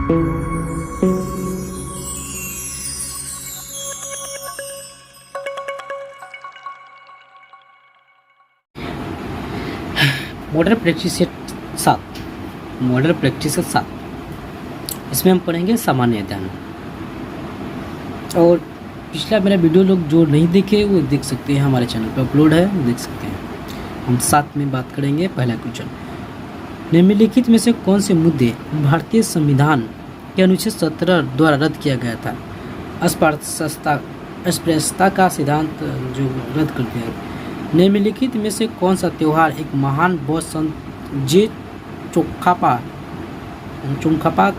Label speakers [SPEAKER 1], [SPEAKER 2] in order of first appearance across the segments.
[SPEAKER 1] Modern practice 7 modern practice 7 इसमें हम पढ़ेंगे सामान्य अध्ययन। और पिछला मेरा वीडियो लोग जो नहीं देखे वो देख सकते हैं, हमारे चैनल पर अपलोड है, देख सकते हैं। हम साथ में बात करेंगे। पहला क्वेश्चन, निम्नलिखित में से कौन से मुद्दे भारतीय संविधान के अनुच्छेद 17 द्वारा रद्द किया गया था? अस्पृश्यता का सिद्धांत जो रद्द कर दिया। निम्नलिखित में से कौन सा त्यौहार एक महान बौद्ध संत जे चोंगखपा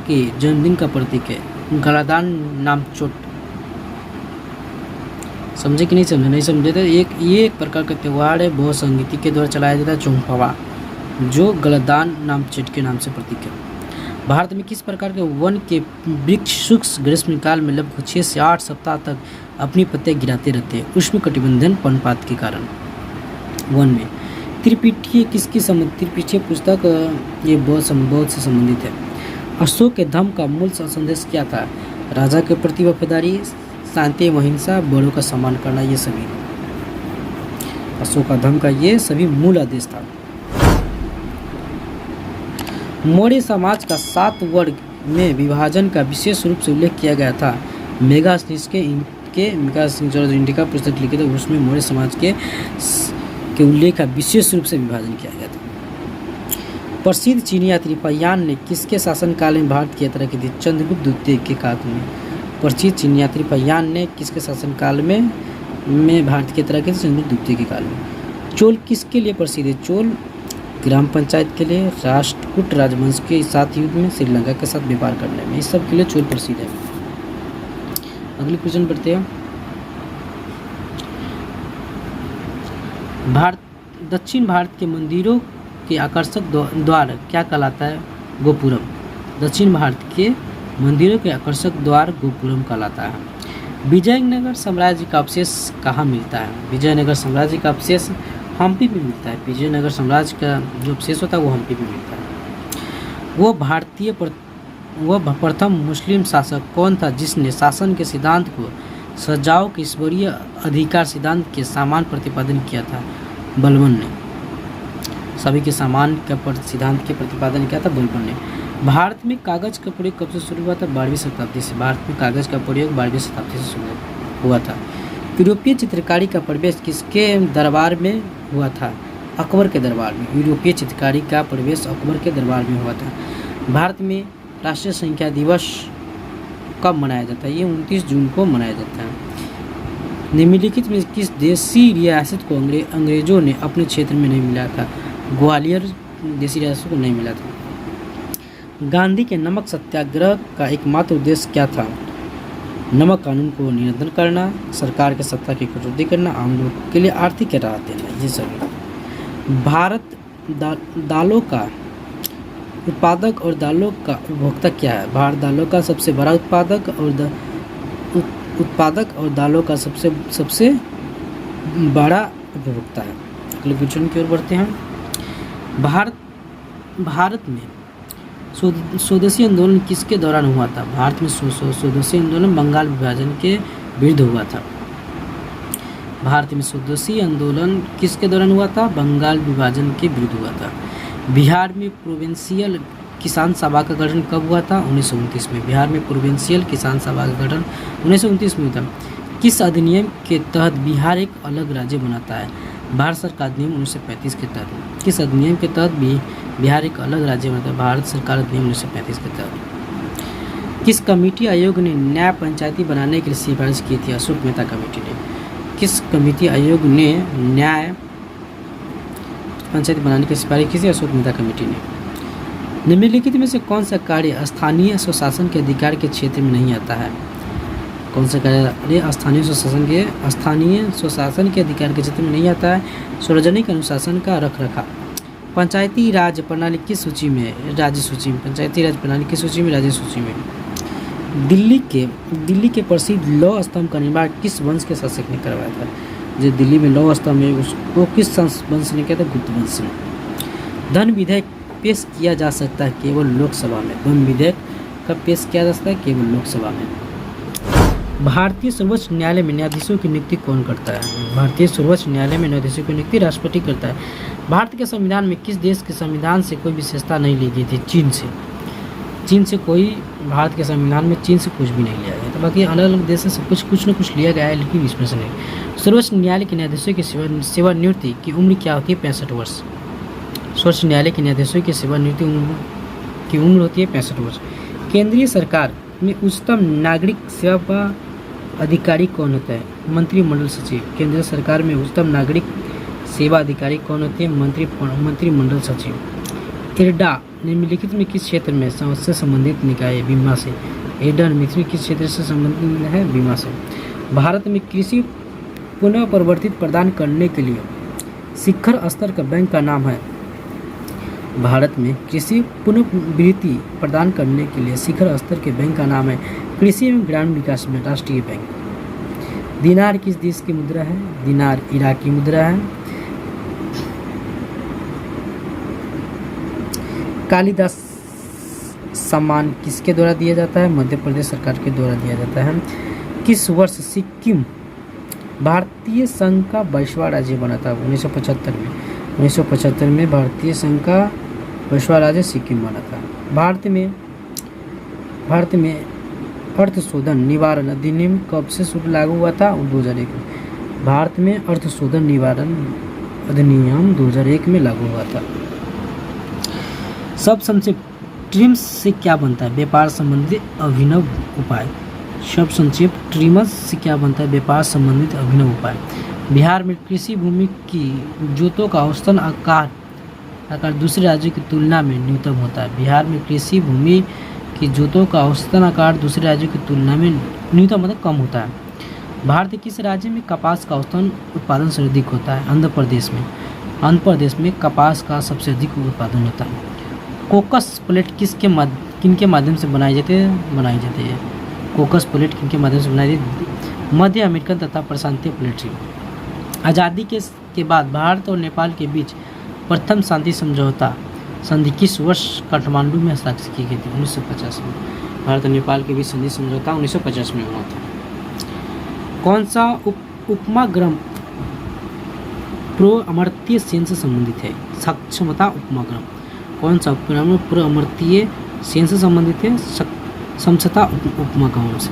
[SPEAKER 1] के जन्मदिन का प्रतीक है? गलादान नामचोट। समझे कि नहीं समझे? नहीं समझे तो ये एक प्रकार का त्यौहार है, बौद्ध संगीति के द्वारा चलाया जाता है, चोंगखपा, जो गलदान नामचोट के नाम से प्रतीक है। भारत में किस प्रकार के वन के वृक्ष शुष्क ग्रीष्मकाल में लगभग 6 से 8 सप्ताह तक अपनी पत्तियां गिराते रहते हैं? उष्णकटिबंधीय पर्णपात के कारण। वन में त्रिपिटीय किसकी त्रिपिटीय पुस्तक ये बौद्ध से संबंधित है। अशोक के धम्म का मूल संदेश क्या था? राजा के प्रति वफादारी, शांति एवं अहिंसा, बड़ों का सम्मान करना। ये सभी अशोक का धम्म का ये सभी मूल आदेश था। मौर्य समाज का 7 वर्ग में विभाजन का विशेष रूप से उल्लेख किया गया था। मेगास्थनीज के इंडिका पुस्तक लिखे थे, उसमें मौर्य समाज के उल्लेख का विशेष रूप से विभाजन किया गया था। प्रसिद्ध चीनी यात्री पयान ने किसके शासनकाल में भारत की यात्रा की थी? चंद्रगुप्त द्वितीय के काल में। प्रसिद्ध चीनी यात्री पयान ने किसके शासनकाल में भारत की यात्रा की थी? चंद्रगुप्त द्वितीय के काल में। चोल किसके लिए प्रसिद्ध है? चोल ग्राम पंचायत के लिए, राष्ट्रकूट राजवंश के साथ युद्ध में, श्रीलंका के साथ व्यापार करने में, इस सब के लिए चोल प्रसिद्ध है। अगले क्वेश्चन पढ़ते हैं। दक्षिण भारत के मंदिरों के आकर्षक द्वार क्या कहलाता है? गोपुरम। दक्षिण भारत के मंदिरों के आकर्षक द्वार गोपुरम कहलाता है। विजयनगर साम्राज्य का अवशेष कहाँ मिलता है? विजयनगर साम्राज्य का अवशेष हम्पी में मिलता है। विजयनगर साम्राज्य का जो अवशेष होता है वो हम्पी में मिलता है। वह प्रथम मुस्लिम शासक कौन था जिसने शासन के सिद्धांत को सजाओ के ईश्वरीय अधिकार सिद्धांत के समान प्रतिपादन किया था? बलबन ने। सभी के समान का सिद्धांत के प्रतिपादन किया था बलबन ने। भारत में कागज का प्रयोग कब से शुरू हुआ था? 12वीं शताब्दी से। भारत में कागज का प्रयोग 12वीं शताब्दी से शुरू हुआ था। यूरोपीय चित्रकारी का प्रवेश किसके दरबार में हुआ था? अकबर के दरबार में। यूरोपीय चित्रकारी का प्रवेश अकबर के दरबार में हुआ था। भारत में राष्ट्रीय संख्या दिवस कब मनाया जाता है? ये 29 जून को मनाया जाता है। निम्नलिखित में किस देशी रियासत को अंग्रेजों ने अपने क्षेत्र में नहीं मिला था? ग्वालियर देशी रियासत को नहीं मिला था। गांधी के नमक सत्याग्रह का एकमात्र उद्देश्य क्या था? नमक कानून को नियंत्रण करना, सरकार के सत्ता की कटौती करना, आम लोगों के लिए आर्थिक राहत देना। ये सभी। भारत दालों का उत्पादक और दालों का उपभोक्ता क्या है? भारत दालों का सबसे बड़ा उत्पादक और दालों का सबसे बड़ा उपभोक्ता है। अगले क्वेश्चन की ओर बढ़ते हैं। भारत में स्वदेशी आंदोलन किसके दौरान हुआ था? भारत में स्वदेशी आंदोलन बंगाल विभाजन के विरुद्ध हुआ था। भारत में स्वदेशी आंदोलन किसके दौरान हुआ था? बंगाल विभाजन के विरुद्ध हुआ था। बिहार में प्रोविंशियल किसान सभा का गठन कब हुआ था? 1929 में। बिहार में प्रोविंशियल किसान सभा का गठन 1929 में हुआ था। किस अधिनियम के तहत बिहार एक अलग राज्य बनाता है? भारत सरकार अधिनियम 1935 के तहत। किस अधिनियम के तहत बिहार एक अलग राज्य बनाता है? भारत सरकार अधिनियम 1935 के तहत। किस कमेटी आयोग ने न्याय पंचायती बनाने के लिए सिफारिश की थी? अशोक मेहता कमेटी ने। किस कमेटी आयोग ने न्याय पंचायती बनाने की सिफारिश की थी? अशोक मेहता कमेटी ने। निम्नलिखित में से कौन सा कार्य स्थानीय स्वशासन के अधिकार के क्षेत्र में नहीं आता है? कौन सा कार्य स्थानीय स्वशासन के अधिकार के क्षेत्र में नहीं आता है? सार्वजनिक अनुशासन का रखरखाव। पंचायती राज प्रणाली किस सूची में है? राज्य सूची में। पंचायती राज प्रणाली किस सूची में? राज्य सूची में। दिल्ली के प्रसिद्ध लौह स्तंभ का निर्माण किस वंश के शासक ने करवाया था? जो दिल्ली में लौह स्तंभ है उसको किस वंश ने किया था? गुप्त वंश ने। धन विधेयक पेश किया जा सकता है केवल लोकसभा में। धन विधेयक कब पेश किया जा सकता है? केवल लोकसभा में। भारतीय सर्वोच्च न्यायालय में न्यायाधीशों की नियुक्ति कौन करता है? भारतीय सर्वोच्च न्यायालय में न्यायाधीशों की नियुक्ति राष्ट्रपति करता है। भारत के संविधान में किस देश के संविधान से कोई विशेषता नहीं ली गई थी? चीन से। चीन से कोई भारत के संविधान में चीन से कुछ भी नहीं लिया गया। तो बाकी अलग अलग देशों से कुछ न कुछ लिया गया है, लेकिन इसमें से नहीं। सर्वोच्च न्यायालय के न्यायाधीशों की सेवानिवृत्ति की उम्र क्या होती है? 65 वर्ष। सर्वोच्च न्यायालय के न्यायाधीशों की सेवानिवृत्ति की उम्र होती है 65 वर्ष। केंद्रीय सरकार में उच्चतम नागरिक सेवा अधिकारी कौन होता है? मंत्रिमंडल सचिव। केंद्र सरकार में उच्चतम नागरिक सेवा अधिकारी कौन होते हैं? मंत्रिमंडल सचिव। इरडा निम्नलिखित में किस क्षेत्र में से संबंधित निकाय है? बीमा से। इरडा निम्नलिखित में किस क्षेत्र से संबंधित है? बीमा से। भारत में कृषि पुनः प्रवर्तित प्रदान करने के लिए शिखर स्तर का बैंक का नाम है? भारत में कृषि पुनर्वृत्ति प्रदान करने के लिए शिखर स्तर के बैंक का नाम है कृषि एवं ग्रामीण विकास में राष्ट्रीय बैंक। दिनार किस देश की मुद्रा है? दिनार इराक की मुद्रा है। कालिदास सम्मान किसके द्वारा दिया जाता है? मध्य प्रदेश सरकार के द्वारा दिया जाता है। किस वर्ष सिक्किम भारतीय संघ का 22वां राज्य बना था? 1975 में। 1975 में भारतीय संघ का 22वां राज्य सिक्किम बना था। भारत में अर्थ शोधन निवारण अधिनियम कब से शुरू लागू हुआ था? 2001 में। भारत में अर्थ शोधन निवारण अधिनियम 2001 में लागू हुआ था। सब संक्षेप ट्रिम्स से क्या बनता है? व्यापार संबंधित अभिनव उपाय। सब संक्षेप ट्रिम्स से क्या बनता है? व्यापार संबंधित अभिनव उपाय। बिहार में कृषि भूमि की जोतों का औसतन आकार दूसरे राज्यों की तुलना में न्यूनतम होता है। बिहार में कृषि भूमि की जोतों का औसतन आकार दूसरे राज्यों की तुलना में न्यूनतम मतलब कम होता है। भारत के किस राज्य में कपास का औसतन उत्पादन से अधिक होता है? आंध्र प्रदेश में। आंध्र प्रदेश में कपास का सबसे अधिक उत्पादन होता है। कोकस प्लेट किनके माध्यम से बनाई जाती है? कोकस प्लेट किनके माध्यम से बनाई जाती है? मध्य अमेरिकन तथा प्रशांतीय प्लेट। आज़ादी के बाद भारत और नेपाल के बीच प्रथम शांति समझौता संधि किस वर्ष काठमांडू में हस्ताक्षर की गई थी? 1950 में। भारत और नेपाल के बीच संधि समझौता 1950 में हुआ था। कौन सा उपमाग्रह प्रो अमर्त्य सेन से संबंधित है? सक्षमता उपमाग्रह। कौन सा उपग्रह प्रो अमर्त्य सेन से संबंधित है? समझौता उपमाग्रह से।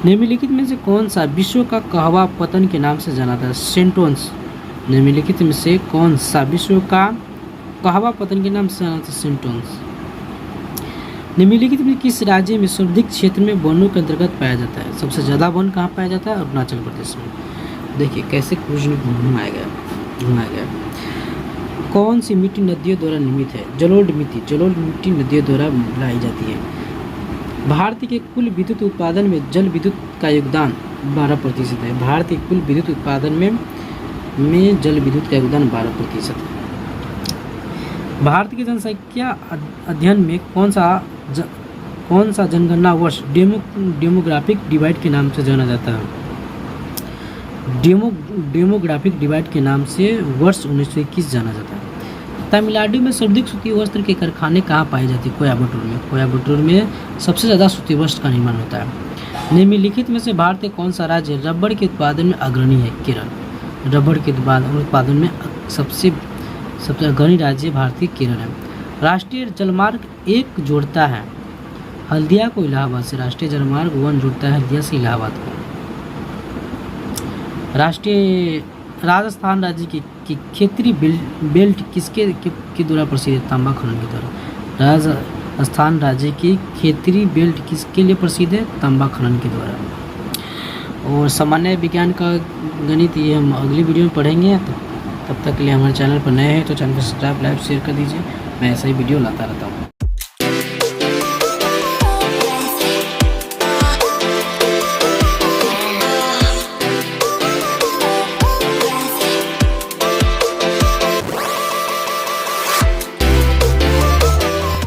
[SPEAKER 1] निम्नलिखित में से कौन सा विश्व का कहवा पतन के नाम से जाना था? सेंटोन्स। निम्नलिखित में से कौन सा विश्व का कहवा पतन के नाम से जाना था? सेंटोन्स। निम्नलिखित में किस राज्य में सर्वाधिक क्षेत्र में वनों के अंतर्गत पाया जाता है? सबसे ज़्यादा वन कहाँ पाया जाता है? अरुणाचल प्रदेश में। देखिए कैसे घुमाया गया। कौन सी मिट्टी नदियों द्वारा निर्मित है? जलोढ़ मिट्टी नदियों द्वारा लाई जाती है। भारत के कुल विद्युत उत्पादन में जल विद्युत का योगदान 12% है। भारत के कुल विद्युत उत्पादन में जल विद्युत का योगदान 12% है। भारत की जनसंख्या अध्ययन में कौन सा जनगणना वर्ष डेमोग्राफिक डिवाइड के नाम से जाना जाता है? डेमोग्राफिक डिवाइड के नाम से वर्ष 1921 जाना जाता है। तमिलनाडु में सर्वाधिक सूती वस्त्र के कारखाने कहाँ पाए जाते हैं? कोयम्बटूर में सबसे ज़्यादा सूती वस्त्र का निर्माण होता है। निम्नलिखित में से भारत के कौन सा राज्य रबड़ के उत्पादन में अग्रणी है? केरल। रबड़ के उत्पादन में सबसे अग्रणी राज्य भारतीय केरल है। राष्ट्रीय जलमार्ग 1 जोड़ता है हल्दिया को इलाहाबाद से। राष्ट्रीय जलमार्ग 1 जोड़ता है हल्दिया से इलाहाबाद को। राजस्थान राज्य की क्षेत्रीय बेल्ट किसके द्वारा प्रसिद्ध है? तांबा खनन के द्वारा। राजस्थान राज्य की क्षेत्रीय बेल्ट किसके लिए प्रसिद्ध है? तांबा खनन के द्वारा। और सामान्य विज्ञान का गणित ये हम अगली वीडियो में पढ़ेंगे। तब तक के लिए हमारे चैनल पर नए हैं तो चैनल को सब्सक्राइब लाइक शेयर कर दीजिए। मैं ऐसा ही वीडियो लाता रहता हूँ।